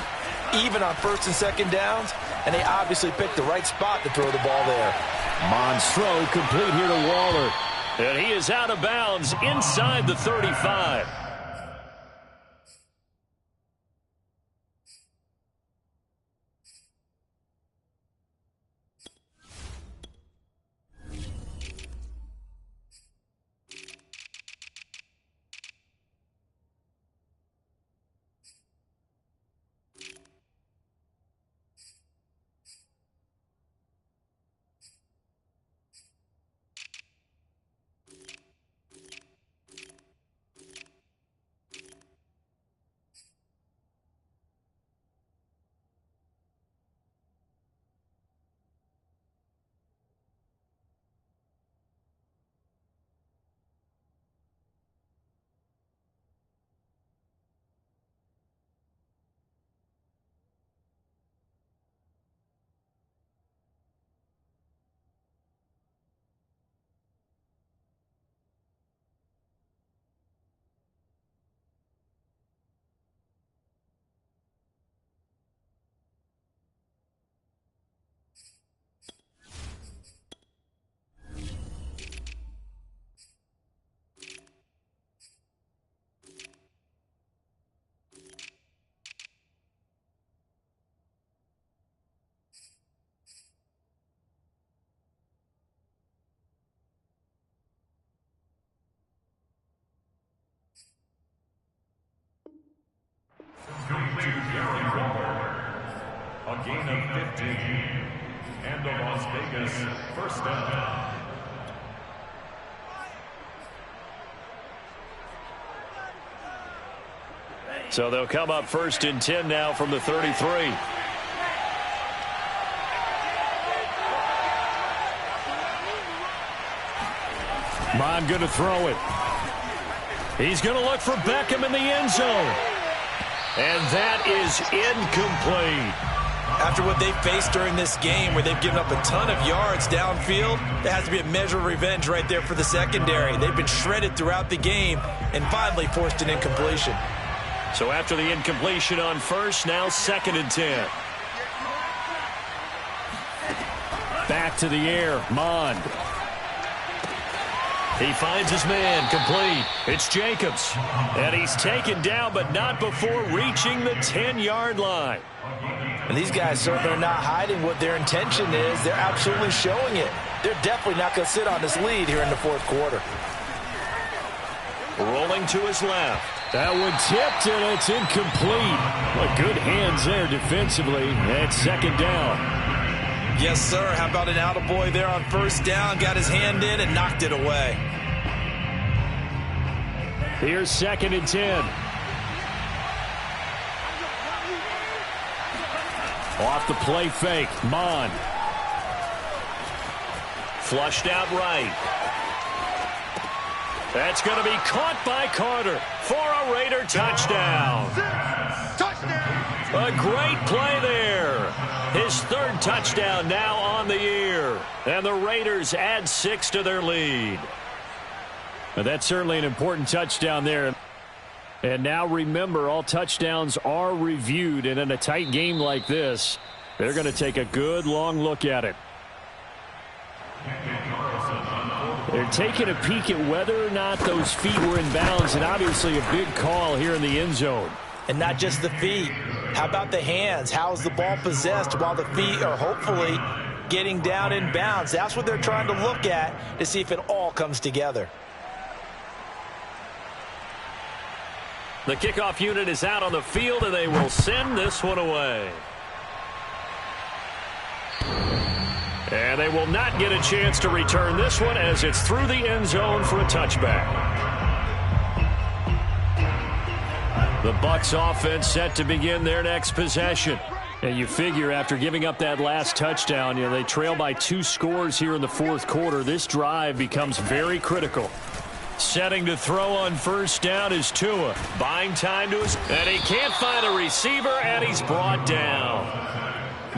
[SPEAKER 3] even on 1st and 2nd downs, and they obviously picked the right spot to throw the ball there.
[SPEAKER 4] Mond's throw complete here to Waller.
[SPEAKER 1] And he is out of bounds inside the 35.
[SPEAKER 5] A gain of 15. And the Las Vegas first down.
[SPEAKER 1] So they'll come up 1st and 10 now from the 33.
[SPEAKER 4] Mond going to throw it.
[SPEAKER 1] He's going to look for Beckham in the end zone. And that is incomplete.
[SPEAKER 2] After what they faced during this game where they've given up a ton of yards downfield, there has to be a measure of revenge right there for the secondary. They've been shredded throughout the game and finally forced an incompletion.
[SPEAKER 1] So after the incompletion on first, now 2nd and 10. Back to the air, Mond. He finds his man, complete. It's Jacobs. And he's taken down, but not before reaching the 10-yard line.
[SPEAKER 2] And these guys certainly are not hiding what their intention is. They're absolutely showing it. They're definitely not going to sit on this lead here in the 4th quarter.
[SPEAKER 1] Rolling to his left.
[SPEAKER 4] That one tipped, and it's incomplete. Well, good hands there defensively. And 2nd down.
[SPEAKER 2] Yes, sir. How about an attaboy there on 1st down? Got his hand in and knocked it away.
[SPEAKER 4] Here's 2nd and 10. Off the play fake, Mond.
[SPEAKER 1] Flushed out right. That's going to be caught by Carter for a Raider touchdown. A great play there. His 3rd touchdown now on the year. And the Raiders add 6 to their lead.
[SPEAKER 4] Well, that's certainly an important touchdown there. And now remember, all touchdowns are reviewed. And in a tight game like this, they're going to take a good long look at it. They're taking a peek at whether or not those feet were in bounds. And obviously a big call here in the end zone.
[SPEAKER 2] And not just the feet. How about the hands? How's the ball possessed while the feet are hopefully getting down in bounds? That's what they're trying to look at to see if it all comes together.
[SPEAKER 1] The kickoff unit is out on the field, and they will send this one away. And they will not get a chance to return this one as it's through the end zone for a touchback. The Bucs offense set to begin their next possession. And you figure after giving up that last touchdown, they trail by 2 scores here in the 4th quarter. This drive becomes very critical. Setting to throw on 1st down is Tua. Buying time to his... And he can't find a receiver, and he's brought down.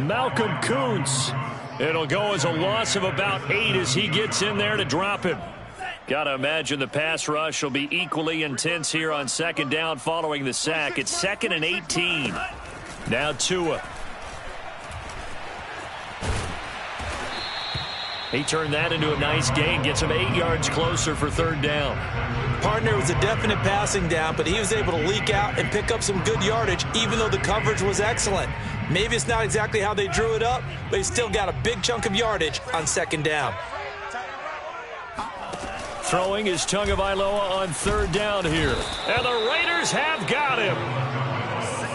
[SPEAKER 1] Malcolm Kuntz. It'll go as a loss of about 8 as he gets in there to drop him. Got to imagine the pass rush will be equally intense here on 2nd down following the sack. It's 2nd and 18. Now Tua. He turned that into a nice gain. Gets him 8 yards closer for 3rd down.
[SPEAKER 2] Partner was a definite passing down, but he was able to leak out and pick up some good yardage, even though the coverage was excellent. Maybe it's not exactly how they drew it up, but he still got a big chunk of yardage on 2nd down.
[SPEAKER 1] Throwing is Tagovailoa on 3rd down here. And the Raiders have got him.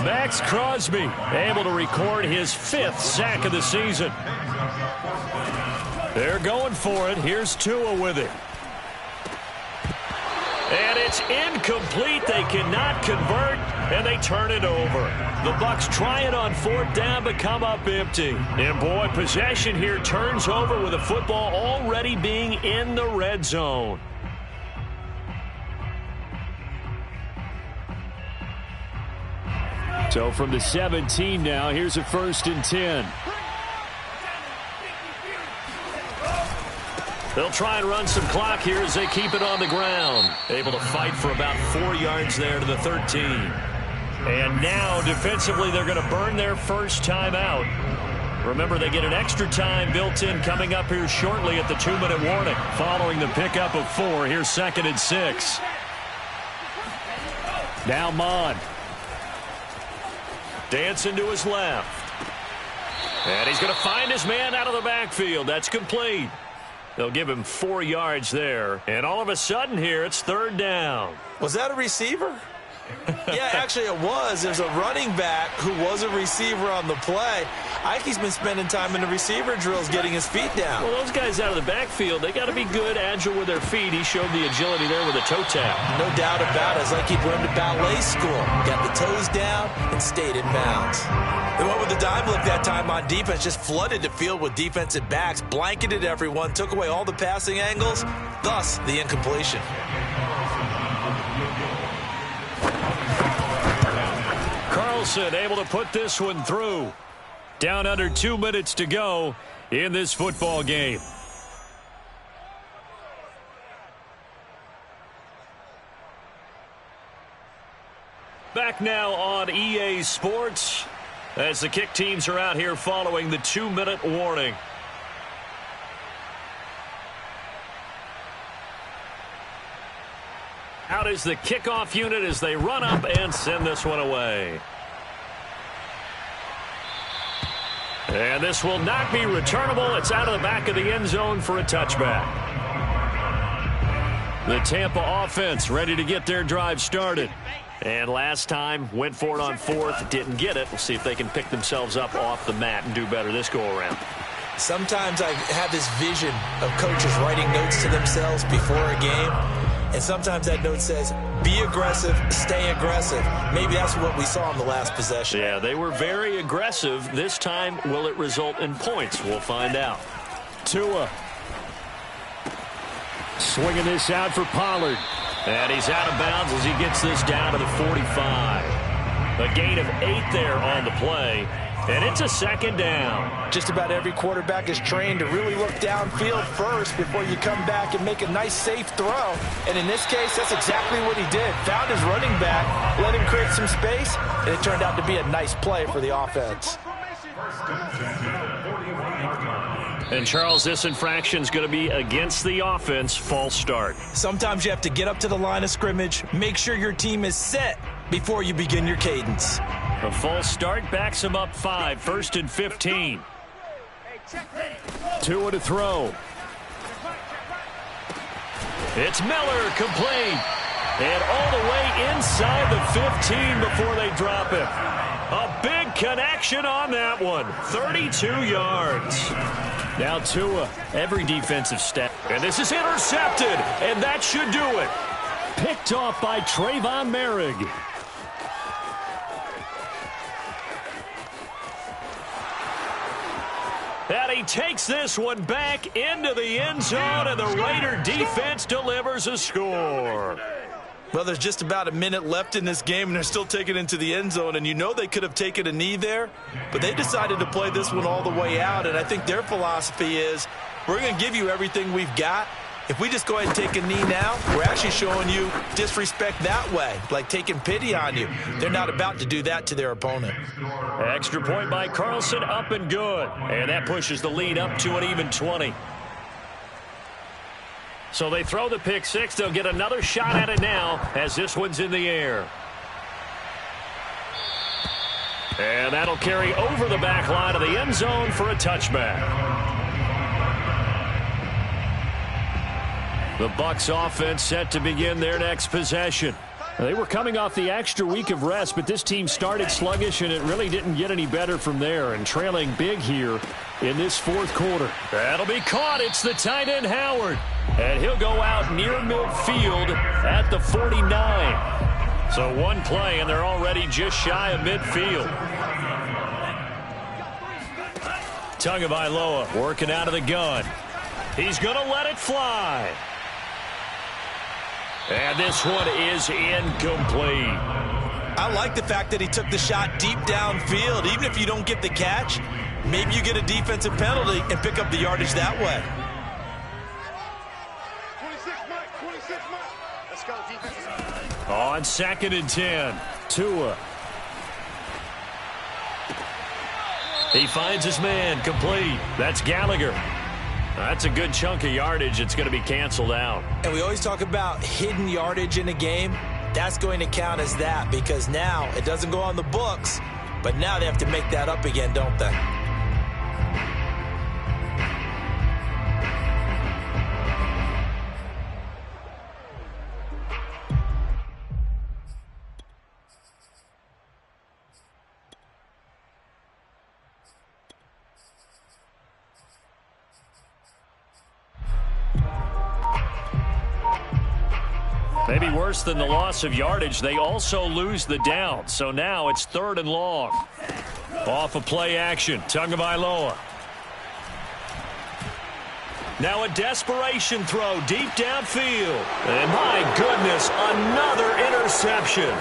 [SPEAKER 1] Max Crosby able to record his 5th sack of the season. They're going for it. Here's Tua with it. And it's incomplete. They cannot convert, and they turn it over. The Bucs try it on 4th down, but come up empty. And, boy, possession here turns over with the football already being in the red zone.
[SPEAKER 4] So from the 17 now, here's a 1st and 10.
[SPEAKER 1] They'll try and run some clock here as they keep it on the ground. Able to fight for about 4 yards there to the 13. And now, defensively, they're going to burn their first time out. Remember, they get an extra time built in coming up here shortly at the 2-minute warning. Following the pickup of 4, here's 2nd and 6.
[SPEAKER 4] Now Mond.
[SPEAKER 1] Dancing to his left. And he's going to find his man out of the backfield. That's complete. They'll give him 4 yards there. And all of a sudden here, it's 3rd down.
[SPEAKER 2] Was that a receiver? Yeah, actually it was. There's a running back who was a receiver on the play. Ike's been spending time in the receiver drills getting his feet down.
[SPEAKER 1] Well, those guys out of the backfield, they got to be good, agile with their feet. He showed the agility there with a toe tap.
[SPEAKER 2] No doubt about it. It's like he'd learned at ballet school. Got the toes down and stayed in bounds. They went with the dime look that time on defense, just flooded the field with defensive backs, blanketed everyone, took away all the passing angles, thus the incompletion.
[SPEAKER 1] Carlson able to put this one through. Down under 2 minutes to go in this football game. Back now on EA Sports as the kick teams are out here following the 2-minute warning. Out is the kickoff unit as they run up and send this one away. And this will not be returnable. It's out of the back of the end zone for a touchback. The Tampa offense ready to get their drive started. And last time, went for it on fourth, didn't get it. We'll see if they can pick themselves up off the mat and do better this go-around.
[SPEAKER 2] Sometimes I have this vision of coaches writing notes to themselves before a game. And sometimes that note says, be aggressive, stay aggressive. Maybe that's what we saw in the last possession.
[SPEAKER 1] Yeah, they were very aggressive. This time, will it result in points? We'll find out.
[SPEAKER 4] Tua. Swinging this out for Pollard.
[SPEAKER 1] And he's out of bounds as he gets this down to the 45. A gain of 8 there on the play. And it's a second down.
[SPEAKER 3] Just about every quarterback is trained to really look downfield first before you come back and make a nice, safe throw. And in this case, that's exactly what he did. Found his running back, let him create some space, and it turned out to be a nice play for the offense.
[SPEAKER 1] And, Charles, this infraction is going to be against the offense. False start.
[SPEAKER 2] Sometimes you have to get up to the line of scrimmage, make sure your team is set before you begin your cadence.
[SPEAKER 1] A false start backs him up 5, 1st and 15.
[SPEAKER 4] Tua to throw.
[SPEAKER 1] It's Miller, complete. And all the way inside the 15 before they drop him. A big connection on that one. 32 yards.
[SPEAKER 4] Now Tua.
[SPEAKER 1] Every defensive step. And this is intercepted. And that should do it.
[SPEAKER 4] Picked off by Trayvon Merrick.
[SPEAKER 1] And he takes this one back into the end zone, and the Raider defense delivers a score.
[SPEAKER 3] Well, there's just about a minute left in this game, and they're still taking it into the end zone. And you know they could have taken a knee there, but they decided to play this one all the way out. And I think their philosophy is, we're going to give you everything we've got. If we just go ahead and take a knee now, we're actually showing you disrespect that way, like taking pity on you. They're not about to do that to their opponent.
[SPEAKER 1] Extra point by Carlson, up and good. And that pushes the lead up to an even 20. So they throw the pick six. They'll get another shot at it now as this one's in the air. And that'll carry over the back line of the end zone for a touchback. The Bucs offense set to begin their next possession.
[SPEAKER 4] They were coming off the extra week of rest, but this team started sluggish, and it really didn't get any better from there, and trailing big here in this fourth quarter.
[SPEAKER 1] That'll be caught. It's the tight end, Howard. And he'll go out near midfield at the 49. So one play, and they're already just shy of midfield. Tagovailoa working out of the gun. He's going to let it fly. And this one is incomplete.
[SPEAKER 2] I like the fact that he took the shot deep downfield. Even if you don't get the catch, maybe you get a defensive penalty and pick up the yardage that way.
[SPEAKER 6] 26 Mike. Let's go, defense.
[SPEAKER 1] On 2nd and 10.
[SPEAKER 4] Tua.
[SPEAKER 1] He finds his man, complete. That's Gallagher. That's a good chunk of yardage. It's going to be canceled out.
[SPEAKER 2] And we always talk about hidden yardage in a game. That's going to count as that because now it doesn't go on the books, but now they have to make that up again, don't they?
[SPEAKER 1] Maybe worse than the loss of yardage, they also lose the down. So now it's 3rd and long. Off of play action, Tagovailoa. Now a desperation throw deep downfield. And my goodness, another interception.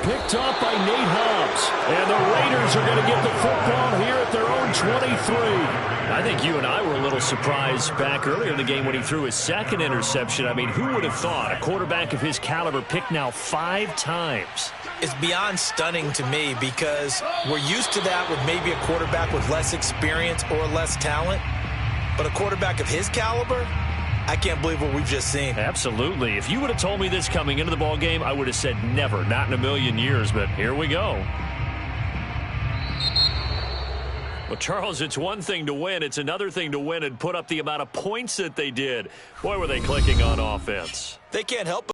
[SPEAKER 4] Picked up by Nate Hobbs. And the Raiders are going to get the football here at their own 23.
[SPEAKER 1] I think you and I were a little surprised back earlier in the game when he threw his second interception. I mean, who would have thought a quarterback of his caliber picked now 5 times?
[SPEAKER 2] It's beyond stunning to me because we're used to that with maybe a quarterback with less experience or less talent. But a quarterback of his caliber, I can't believe what we've just seen.
[SPEAKER 1] Absolutely. If you would have told me this coming into the ball game, I would have said never, not in a million years, but here we go. Well, Charles, it's one thing to win. It's another thing to win and put up the amount of points that they did. Boy, were they clicking on offense.
[SPEAKER 2] They can't help